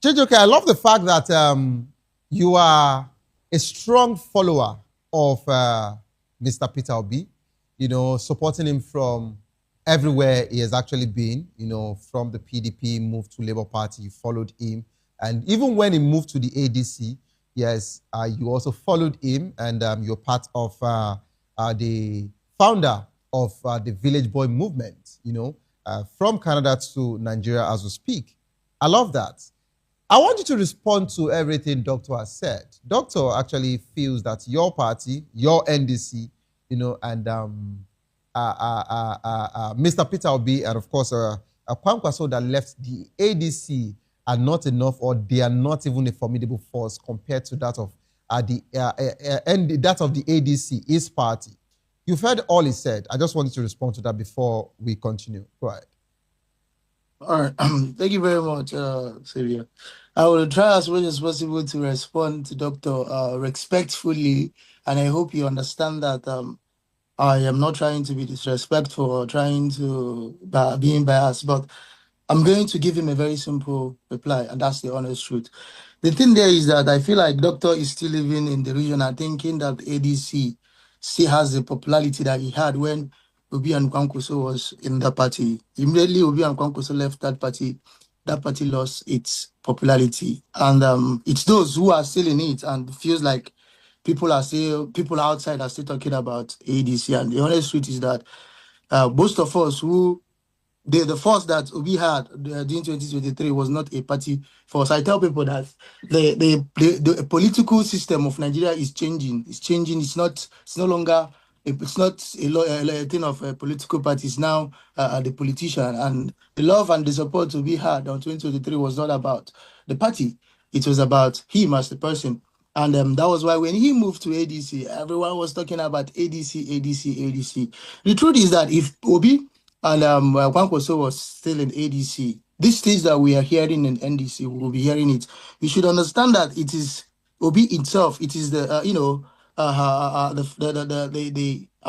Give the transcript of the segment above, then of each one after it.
Chijoke, I love the fact that you are a strong follower of Mr. Peter Obi, supporting him from everywhere he has actually been, from the PDP, moved to Labour Party, you followed him. And even when he moved to the ADC, yes, you also followed him, and you're part of the founder of the Village Boy movement, from Canada to Nigeria as we speak. I love that. I want you to respond to everything Doctor has said. Doctor actually feels that your party, your NDC, and Mr. Peter Obi, and of course, Kwankwaso that left the ADC are not enough, or they are not even a formidable force compared to that of that of the ADC, his party. You've heard all he said. I just wanted to respond to that before we continue. Go ahead. All right. Thank you very much, Sylvia. I will try as much as possible to respond to Doctor respectfully, and I hope you understand that I am not trying to be disrespectful or trying to being biased, but I'm going to give him a very simple reply, and that's the honest truth. The thing there is that I feel like Doctor is still living in the region and thinking that ADC still has the popularity that he had when Obi and Kwankwaso was in that party. Immediately Obi and Kwankwaso left that party lost its popularity. And it's those who are still in it and feels like people outside are still talking about ADC. And the honest truth is that most of us who the force that Obi had during 2023 was not a party force. I tell people that the political system of Nigeria is changing. It's changing. It's no longer a thing of a political party. It's now the politician. And the love and the support Obi had on 2023 was not about the party. It was about him as the person. And that was why when he moved to ADC, everyone was talking about ADC, ADC, ADC. The truth is that if Obi and Kwankwaso was still in ADC, these things that we are hearing in NDC, we will be hearing it. We should understand that it is Obi itself. It is the how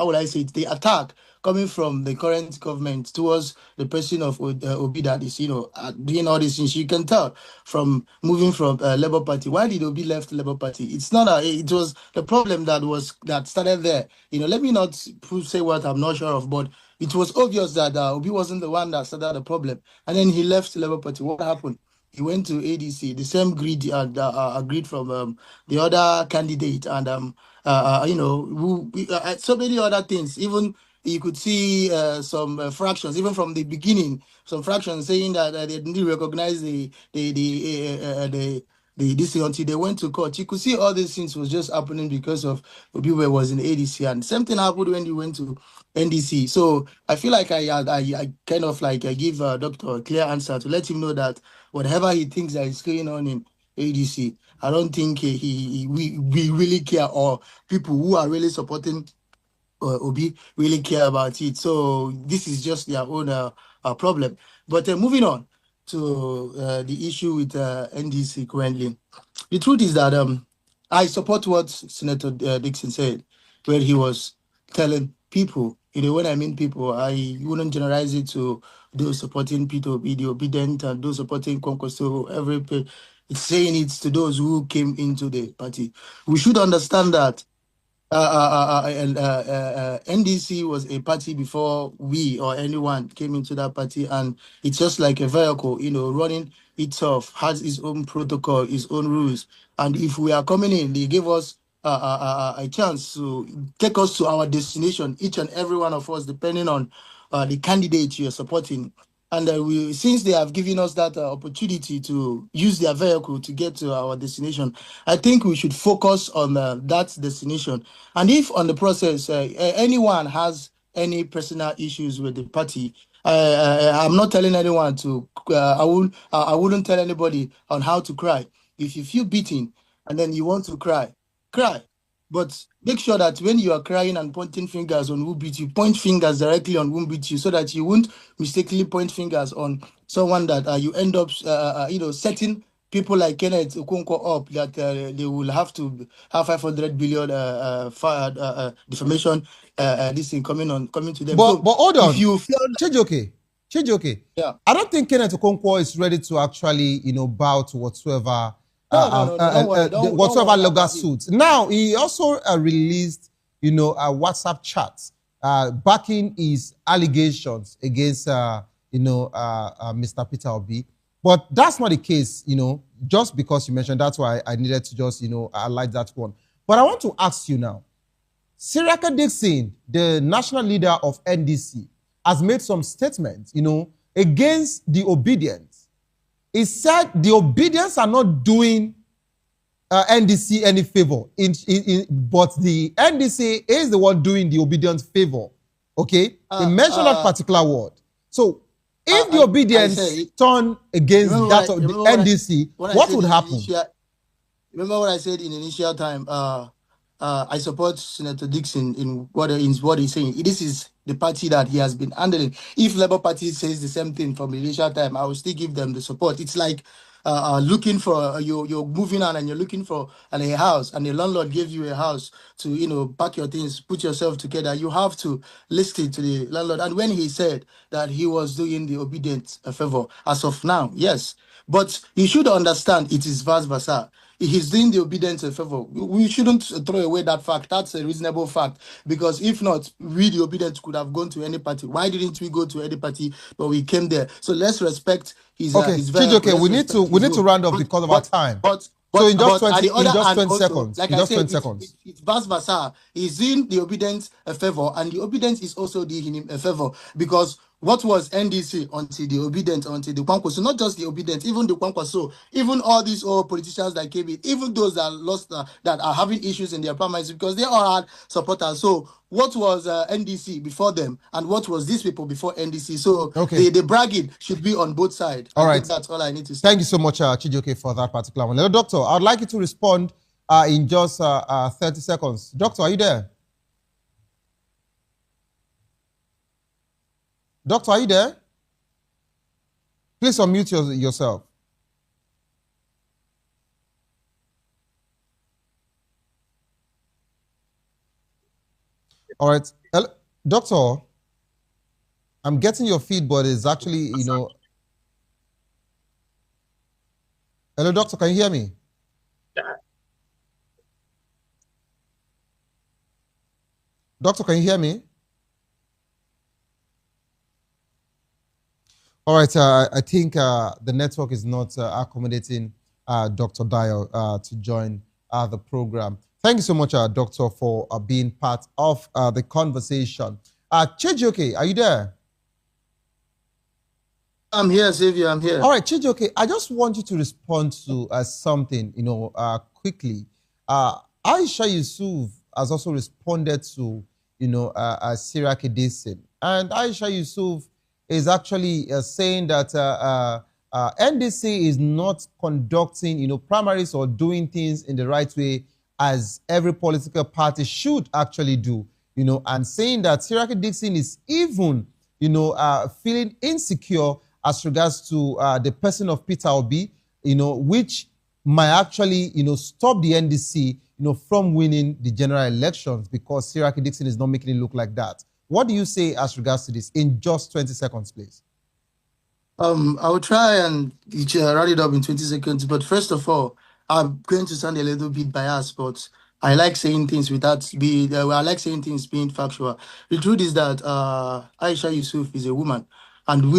would I say it? The attack coming from the current government towards the person of Obi that is doing all these things. You can tell from moving from Labour Party. Why did Obi left Labour Party? It's not it was the problem that started there. Let me not say what I'm not sure of, but it was obvious that Obi wasn't the one that started the problem. And then he left Labour Party. What happened? He went to ADC, the same greed agreed from the other candidate, and so many other things. Even you could see some fractions, even from the beginning, some fractions saying that they didn't recognize the this until they went to court. You could see all these things was just happening because of Obi was in ADC, and same thing happened when he went to NDC. So I feel like I kind of like I give Doctor a clear answer to let him know that whatever he thinks that is going on in ADC, I don't think we really care, or people who are really supporting Obi really care about it. So this is just their own problem. But moving on to the issue with NDC currently, the truth is that I support what Senator Dickson said, where he was telling people, when I mean people, I wouldn't generalize it to those supporting Peter Obi, the Obidient, and those supporting Kwankwaso. It's saying it to those who came into the party. We should understand that NDC was a party before we or anyone came into that party, and it's just like a vehicle, running itself, has its own protocol, its own rules. And if we are coming in, they give us a chance to take us to our destination, each and every one of us, depending on the candidate you're supporting. And since they have given us that opportunity to use their vehicle to get to our destination, I think we should focus on that destination. And if on the process, anyone has any personal issues with the party, I'm not telling anyone to. I wouldn't tell anybody on how to cry. If you feel beaten and then you want to cry, cry. But make sure that when you are crying and pointing fingers on who beat you, point fingers directly on who beat you, so that you won't mistakenly point fingers on someone that you end up, setting people like Kenneth Okonkwo up that they will have to have 500 billion defamation this thing coming to them. But hold on, if you feel Chijoke, Chijioke, Yeah. I don't think Kenneth Okonkwo is ready to actually, bow to whatsoever, No. Don't worry. Don't whatsoever worry legal about suits. Now, he also released, a WhatsApp chat backing his allegations against, Mr. Peter Obi. But that's not the case, just because you mentioned, that's why I needed to just, highlight that one. But I want to ask you now, Seriake Dickson, the national leader of NDC, has made some statements, against the Obidients. He said the Obidients are not doing NDC any favor, but the NDC is the one doing the Obidients favor. Okay? He mentioned that particular word. So, if the Obidients turn against that of the NDC, what would happen? Remember what I said in the initial time? I support Senator Dickson in what he's saying. This is the party that he has been handling. If Labour Party says the same thing from the initial time, I will still give them the support. It's like looking for you're moving on and you're looking for a house, and the landlord gives you a house to pack your things, put yourself together. You have to listen to the landlord. And when he said that he was doing the Obidient a favor, as of now, yes, but you should understand it is vice versa. He's doing the Obedience a favor. We shouldn't throw away that fact. That's a reasonable fact. Because if not, we, the Obedience, could have gone to any party. Why didn't we go to any party? But we came there. So let's respect his Chijioke, we need to round up because of our time. So in just 20 seconds. Like in just 20 said, seconds. It's vice versa. He's doing the Obedience a favor, and the Obedience is also doing him a favor. Because what was NDC until the Obedient, until the Kwankwaso? Not just the Obedient, even the Kwankwaso, even all these old politicians that came in, even those that lost, that are having issues in their primaries, because they all had supporters. So what was NDC before them, and what was these people before NDC? So the bragging should be on both sides. All right. That's all I need to say. Thank you so much, Chijioke, for that particular one. Now, Doctor, I would like you to respond in just 30 seconds. Doctor, are you there? Doctor, are you there? Please unmute yourself. All right. Doctor, I'm getting your feed, but it's actually, Hello, doctor, can you hear me? Doctor, can you hear me? All right, I think the network is not accommodating Dr. Dio to join the program. Thank you so much, Doctor, for being part of the conversation. Chijioke, are you there? I'm here, Xavier, I'm here. All right, Chijioke, I just want you to respond to something, quickly. Aisha Yusuf has also responded to, Seriake Dickson. And Aisha Yusuf is actually saying that NDC is not conducting, primaries or doing things in the right way as every political party should actually do, and saying that Seriake Dickson is even, feeling insecure as regards to the person of Peter Obi, which might actually, stop the NDC, from winning the general elections because Seriake Dickson is not making it look like that. What do you say as regards to this in just 20 seconds, please? I will try and write it up in 20 seconds. But first of all, I'm going to sound a little bit biased, but I like saying things without I like saying things being factual. The truth is that Aisha Yusuf is a woman, and